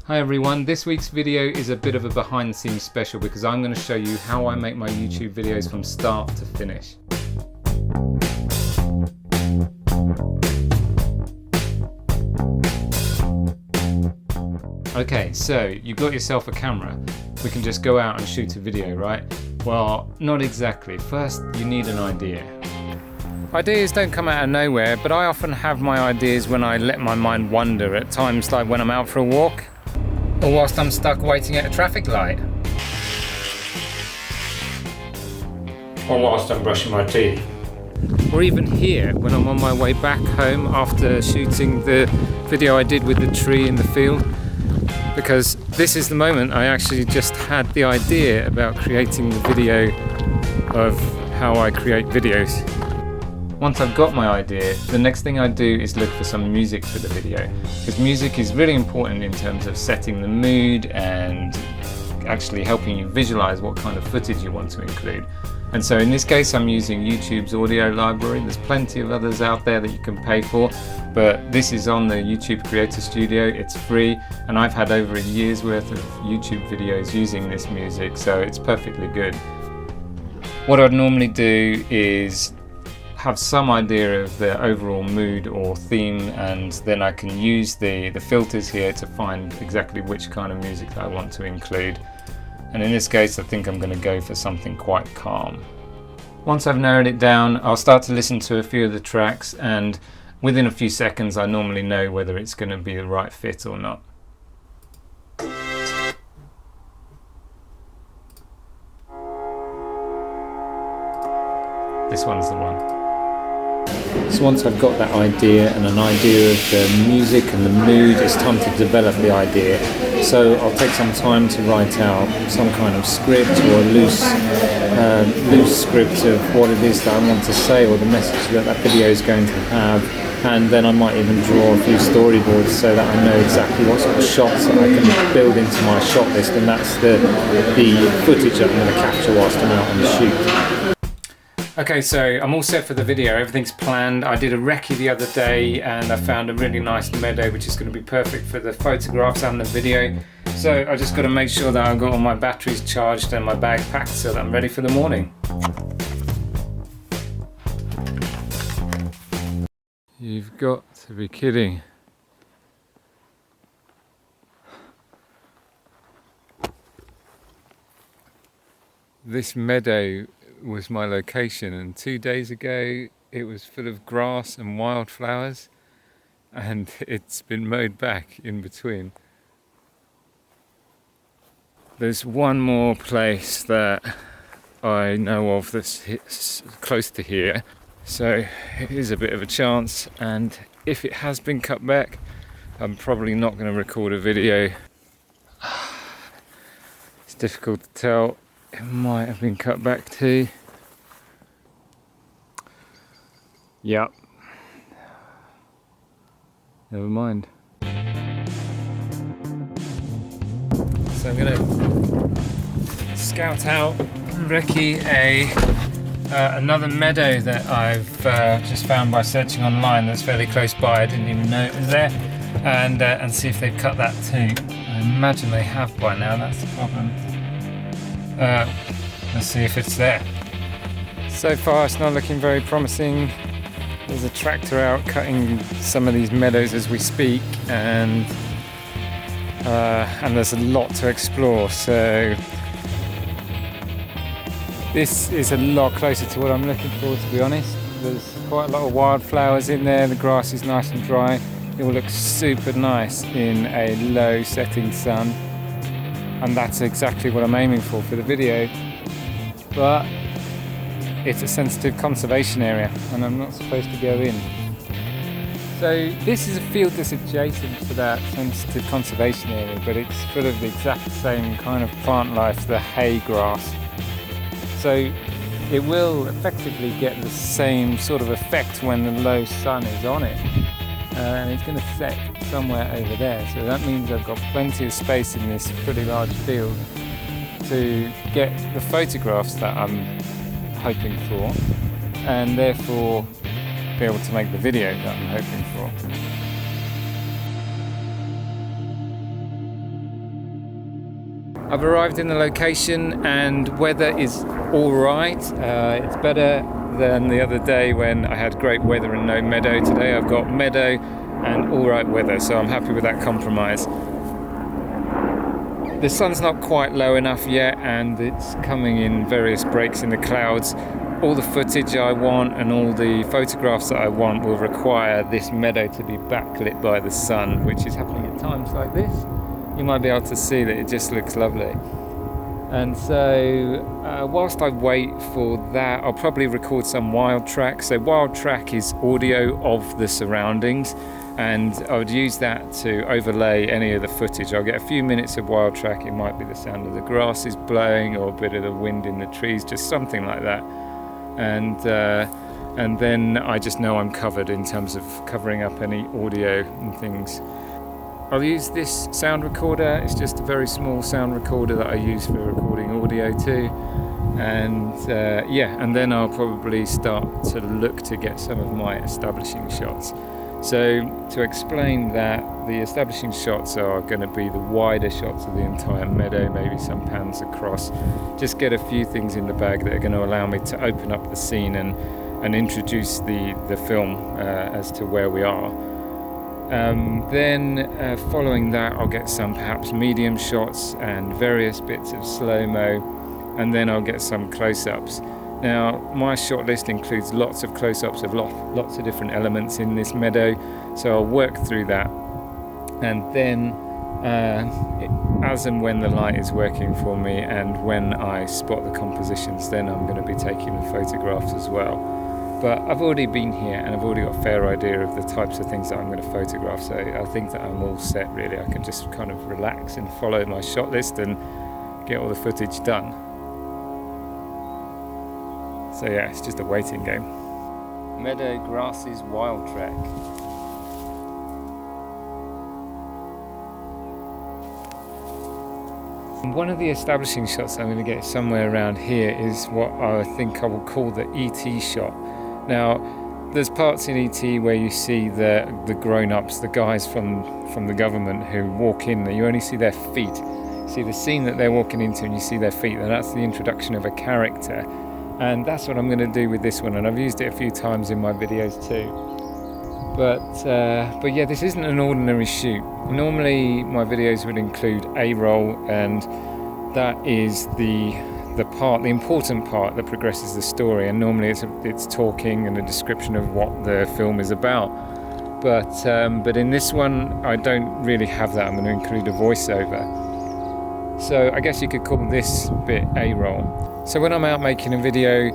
Hi everyone, this week's video is a bit of a behind the scenes special because I'm going to show you how I make my YouTube videos from start to finish. Okay, so you've got yourself a camera. We can just go out and shoot a video, right? Well, not exactly. First, you need an idea. Ideas don't come out of nowhere, but I often have my ideas when I let my mind wander at times like when I'm out for a walk, or whilst I'm stuck waiting at a traffic light, or whilst I'm brushing my teeth, or even here when I'm on my way back home after shooting the video I did with the tree in the field, because this is the moment I actually just had the idea about creating the video of how I create videos. Once I've got my idea, the next thing I do is look for some music for the video, because music is really important in terms of setting the mood and actually helping you visualize what kind of footage you want to include. And so in this case I'm using YouTube's audio library. There's plenty of others out there that you can pay for, but this is on the YouTube Creator Studio. It's free, and I've had over a year's worth of YouTube videos using this music, so it's perfectly good. What I'd normally do is have some idea of the overall mood or theme, and then I can use the filters here to find exactly which kind of music that I want to include. And in this case I think I'm going to go for something quite calm. Once I've narrowed it down, I'll start to listen to a few of the tracks, and within a few seconds I normally know whether it's going to be the right fit or not. This one's the one. So once I've got that idea and an idea of the music and the mood, it's time to develop the idea. So I'll take some time to write out some kind of script or a loose script of what it is that I want to say, or the message that that video is going to have. And then I might even draw a few storyboards so that I know exactly what sort of shots that I can build into my shot list, and that's the footage that I'm going to capture whilst I'm out on the shoot. Okay, so I'm all set for the video, everything's planned. I did a recce the other day and I found a really nice meadow which is going to be perfect for the photographs and the video. So I just got to make sure that I've got all my batteries charged and my bag packed so that I'm ready for the morning. You've got to be kidding. This meadow was my location, and 2 days ago it was full of grass and wildflowers, and it's been mowed back in between. There's one more place that I know of that's close to here, so it is a bit of a chance, and if it has been cut back I'm probably not going to record a video. It's difficult to tell. It might have been cut back too. Yep. Never mind. So I'm gonna scout out Recce another meadow that I've just found by searching online that's fairly close by. I didn't even know it was there, and see if they've cut that too. I imagine they have by now, that's the problem. Let's see if it's there. So far it's not looking very promising. There's a tractor out cutting some of these meadows as we speak, and there's a lot to explore, so this is a lot closer to what I'm looking for, to be honest. There's quite a lot of wildflowers in there, the grass is nice and dry. It will look super nice in a low setting sun, and that's exactly what I'm aiming for the video. But it's a sensitive conservation area and I'm not supposed to go in. So this is a field that's adjacent to that sensitive conservation area, but it's full of the exact same kind of plant life, the hay grass. So it will effectively get the same sort of effect when the low sun is on it. And it's going to set somewhere over there. So that means I've got plenty of space in this pretty large field to get the photographs that I'm hoping for, and therefore be able to make the video that I'm hoping for. I've arrived in the location and weather is alright. It's better than the other day when I had great weather and no meadow. Today I've got meadow and alright weather, so I'm happy with that compromise. The sun's not quite low enough yet and it's coming in various breaks in the clouds. All the footage I want and all the photographs that I want will require this meadow to be backlit by the sun, which is happening at times like this. You might be able to see that it just looks lovely. And so whilst I wait for that, I'll probably record some wild track. So wild track is audio of the surroundings, and I would use that to overlay any of the footage. I'll get a few minutes of wild track. It might be the sound of the grasses blowing or a bit of the wind in the trees, just something like that. And then I just know I'm covered in terms of covering up any audio and things. I'll use this sound recorder. It's just a very small sound recorder that I use for recording audio too. And and then I'll probably start to look to get some of my establishing shots. So to explain that, the establishing shots are going to be the wider shots of the entire meadow, maybe some pans across. Just get a few things in the bag that are going to allow me to open up the scene and introduce the film as to where we are. Then following that, I'll get some perhaps medium shots and various bits of slow-mo, and then I'll get some close-ups. Now, my shot list includes lots of close-ups of lots of different elements in this meadow, so I'll work through that. And then, as and when the light is working for me and when I spot the compositions, then I'm going to be taking the photographs as well. But I've already been here and I've already got a fair idea of the types of things that I'm going to photograph, so I think that I'm all set really. I can just kind of relax and follow my shot list and get all the footage done. So yeah, it's just a waiting game. Meadow grasses wild track. One of the establishing shots I'm going to get somewhere around here is what I think I will call the ET shot. Now, there's parts in ET where you see the grown-ups, the guys from the government who walk in, you only see their feet. You see the scene that they're walking into and you see their feet, and that's the introduction of a character. And that's what I'm going to do with this one, and I've used it a few times in my videos too. But yeah, this isn't an ordinary shoot. Normally my videos would include A-roll, and that is the important part that progresses the story, and normally it's talking and a description of what the film is about. But in this one I don't really have that. I'm going to include a voiceover. So I guess you could call this bit A-roll. So when I'm out making a video,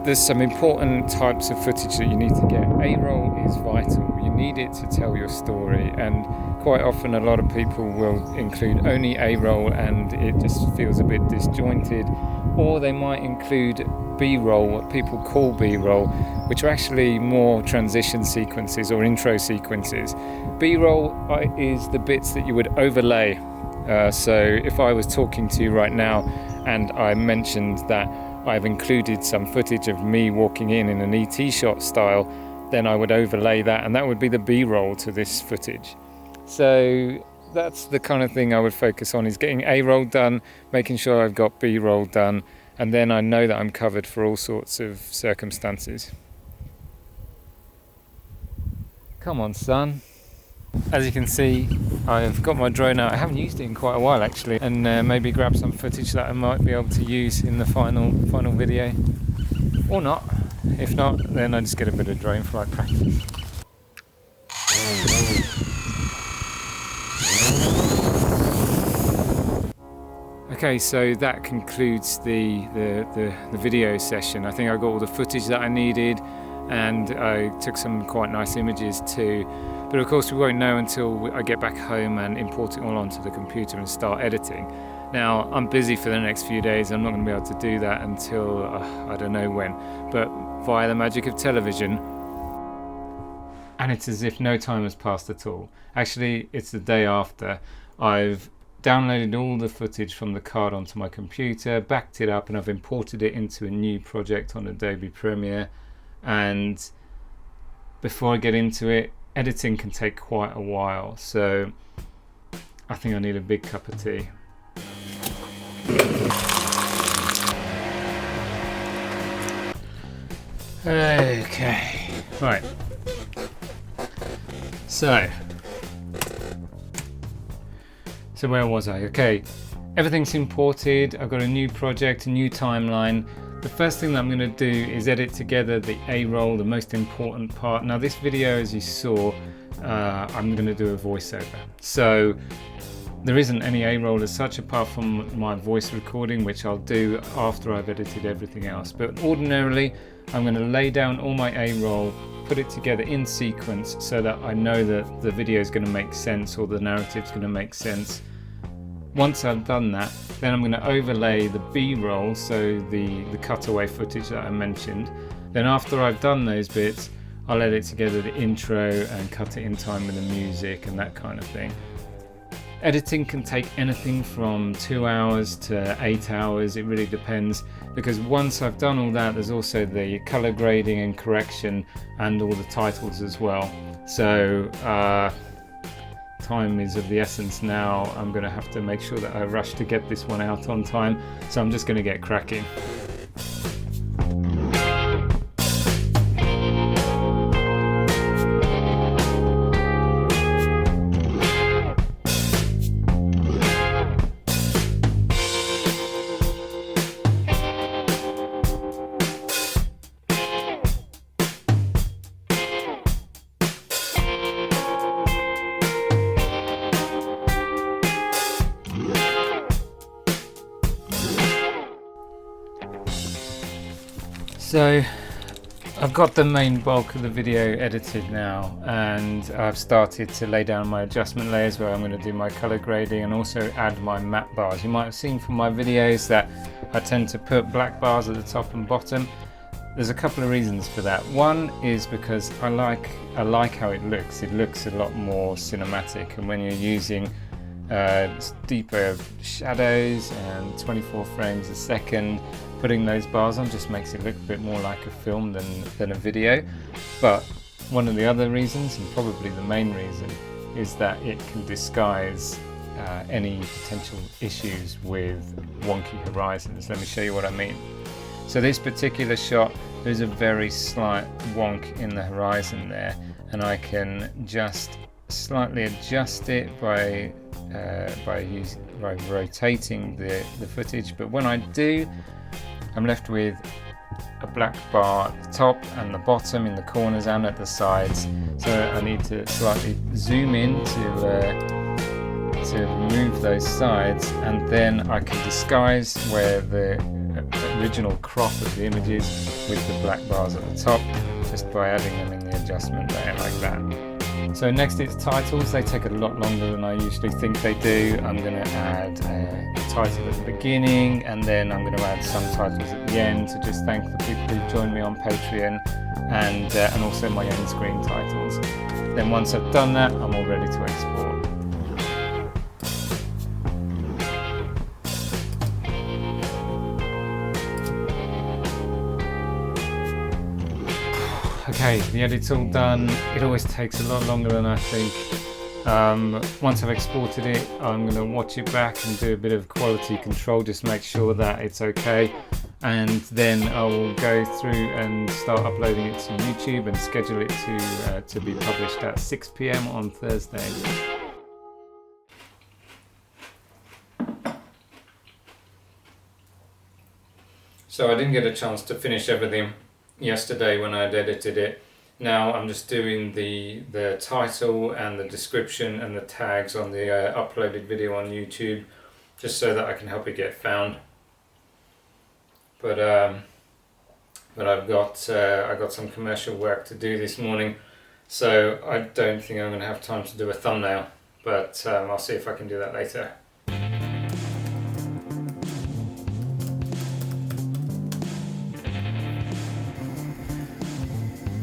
there's some important types of footage that you need to get. A-roll is vital. You need it to tell your story, and quite often a lot of people will include only A-roll and it just feels a bit disjointed, or they might include B-roll, what people call B-roll, which are actually more transition sequences or intro sequences. B-roll is the bits that you would overlay. So if I was talking to you right now and I mentioned that I've included some footage of me walking in an ET shot style, then I would overlay that, and that would be the B-roll to this footage. So that's the kind of thing I would focus on, is getting A-roll done, making sure I've got B-roll done, and then I know that I'm covered for all sorts of circumstances. Come on, son. As you can see, I've got my drone out. I haven't used it in quite a while actually, and maybe grab some footage that I might be able to use in the final video, or not. If not, then I just get a bit of drone flight practice. Okay, so that concludes the video session. I think I got all the footage that I needed, and I took some quite nice images too. But of course we won't know until I get back home and import it all onto the computer and start editing. Now, I'm busy for the next few days. I'm not going to be able to do that until I don't know when, but via the magic of television. And it's as if no time has passed at all. Actually, it's the day after. I've downloaded all the footage from the card onto my computer, backed it up, and I've imported it into a new project on Adobe Premiere. And before I get into it, editing can take quite a while, so I think I need a big cup of tea. Okay, right. So where was I? Okay, everything's imported. I've got a new project, a new timeline. The first thing that I'm going to do is edit together the A-roll, the most important part. Now this video, as you saw, I'm going to do a voiceover. So there isn't any A-roll as such apart from my voice recording, which I'll do after I've edited everything else. But ordinarily, I'm going to lay down all my A-roll, put it together in sequence so that I know that the video is going to make sense or the narrative's going to make sense. Once I've done that, then I'm going to overlay the B-roll, so the cutaway footage that I mentioned. Then after I've done those bits, I'll edit together the intro and cut it in time with the music and that kind of thing. Editing can take anything from 2 hours to 8 hours, it really depends, because once I've done all that, there's also the color grading and correction and all the titles as well. So time is of the essence now. I'm going to have to make sure that I rush to get this one out on time, so I'm just going to get cracking. So I've got the main bulk of the video edited now, and I've started to lay down my adjustment layers where I'm going to do my color grading and also add my matte bars. You might have seen from my videos that I tend to put black bars at the top and bottom. There's a couple of reasons for that. One is because I like how it looks. It looks a lot more cinematic, and when you're using deeper shadows and 24 frames a second, putting those bars on just makes it look a bit more like a film than a video. But one of the other reasons, and probably the main reason, is that it can disguise any potential issues with wonky horizons. Let me show you what I mean. So this particular shot, there's a very slight wonk in the horizon there, and I can just slightly adjust it by rotating the footage. But when I do, I'm left with a black bar at the top and the bottom, in the corners and at the sides. So I need to slightly zoom in to remove those sides, and then I can disguise where the original crop of the image is with the black bars at the top, just by adding them in the adjustment layer like that. So next it's titles. They take a lot longer than I usually think they do. I'm going to add a title at the beginning, and then I'm going to add some titles at the end to just thank the people who joined me on Patreon, and also my end screen titles. Then once I've done that, I'm all ready to export. Okay, the edit's all done. It always takes a lot longer than I think. Once I've exported it, I'm going to watch it back and do a bit of quality control, just make sure that it's okay. And then I will go through and start uploading it to YouTube and schedule it to be published at 6 PM on Thursday. So I didn't get a chance to finish everything yesterday when I'd edited it. Now I'm just doing the title and the description and the tags on the uploaded video on YouTube, just so that I can help it get found. But I've got some commercial work to do this morning, so I don't think I'm going to have time to do a thumbnail, but I'll see if I can do that later.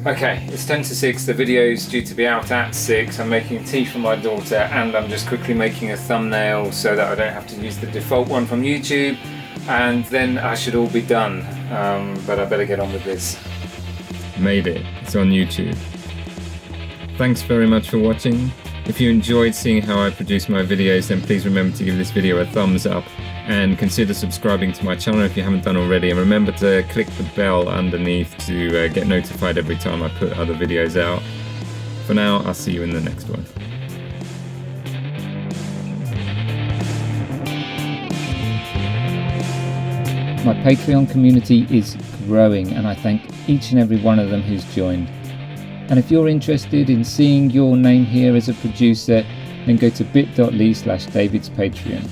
Okay, it's 10 to 6, the video's due to be out at 6, I'm making tea for my daughter, and I'm just quickly making a thumbnail so that I don't have to use the default one from YouTube, and then I should all be done, but I better get on with this. Made it, it's on YouTube. Thanks very much for watching, If you enjoyed seeing how I produce my videos, then please remember to give this video a thumbs up and consider subscribing to my channel if you haven't done already, and remember to click the bell underneath to get notified every time I put other videos out. For now, I'll see you in the next one. My Patreon community is growing, and I thank each and every one of them who's joined. And if you're interested in seeing your name here as a producer, then go to bit.ly/DavidsPatreon.